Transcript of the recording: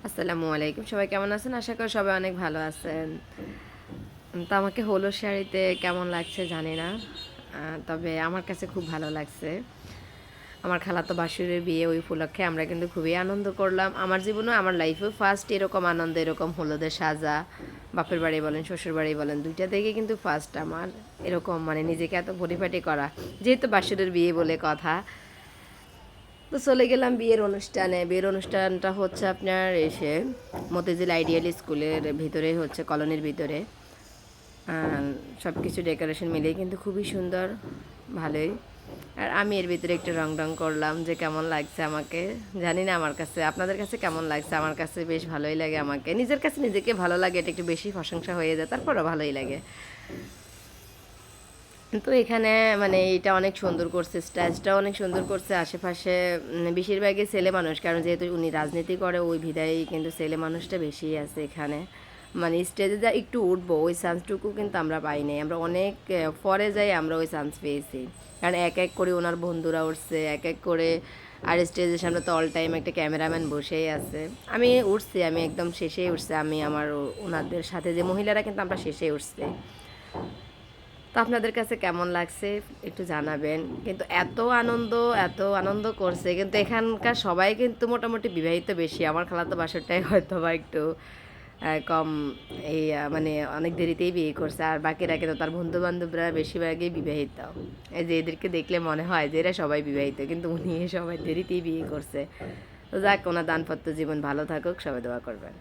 আসসালামু আলাইকুম, সবাই কেমন আছেন? আশা করি সবাই অনেক ভালো আছেন। তো আমাকে হলুদ শাড়িতে কেমন লাগছে জানি না। তবে আমার কাছে খুব ভালো লাগছে। আমার খালাতো ভাসুরের বিয়ে ওই উপলক্ষে আমরা কিন্তু খুবই আনন্দ করলাম। আমার জীবনেও আমার লাইফেও ফার্স্ট এরকম আনন্দ, এরকম হলুদের সাজা, বাপের বাড়ি বলেন শ্বশুর বাড়ি বলেন ২ টা থেকে কিন্তু ফার্স্ট আমার এরকম মানে নিজেকে এত পরিপাটি করা। যেহেতু ভাসুরের বিয়ে বলে কথা, তো চলে গেলাম বিয়ের অনুষ্ঠানে। বিয়ের অনুষ্ঠানটা হচ্ছে আপনার মতিঝিল আইডিয়াল স্কুলের ভিতরেই হচ্ছে, কলোনির ভিতরে। সব কিছু ডেকোরেশন মিলিয়ে কিন্তু খুবই সুন্দর, ভালোই। আর আমি এর ভিতরে একটু রং করলাম যে কেমন লাগছে আমাকে জানি না, আমার কাছে আপনাদের কাছে কেমন লাগছে। আমার কাছে বেশ ভালোই লাগে, আমাকে নিজের কাছে নিজেকে ভালো লাগে, এটা একটু বেশি প্রশংসা হয়ে যায়, তারপরও ভালোই লাগে। তো এখানে মানে এটা অনেক সুন্দর করছে, স্টেজটাও অনেক সুন্দর করছে। আশেপাশে বেশিরভাগই ছেলে মানুষ, কারণ যেহেতু উনি রাজনীতি করে ওই বিধায় কিন্তু ছেলে মানুষটা বেশি আছে এখানে। মানে স্টেজে যা একটু উঠবো ওই চান্সটুকু কিন্তু আমরা পাইনি, আমরা অনেক পরে যাই আমরা ওই চান্স পেয়েছি। কারণ এক এক করে ওনার বন্ধুরা উঠছে, এক এক করে। আর স্টেজের সামনে তো অল টাইম একটা ক্যামেরাম্যান বসেই আছে। আমি উঠছি, আমি একদম শেষেই উঠছি, আমি আমার ওনাদের সাথে যে মহিলারা কিন্তু আমরা শেষে উঠছি। তো আপনাদের কাছে কেমন লাগছে একটু জানাবেন। কিন্তু এত আনন্দ করছে, কিন্তু এখানকার সবাই কিন্তু মোটামুটি বিবাহিত বেশি। আমার খালাতো বাসাটাই হয়তো বা একটু কম, এই মানে অনেক দেরিতেই বিয়ে করছে। আর বাকিরা কিন্তু তার বন্ধু বান্ধবরা বেশিরভাগই বিবাহিত। এই যে এদেরকে দেখলে মনে হয় যে এরা সবাই বিবাহিত, কিন্তু উনি সবাই দেরিতেই বিয়ে করছে। তো যাক, ওনার দাম্পত্য জীবন ভালো থাকুক, সবাই দোয়া করবেন।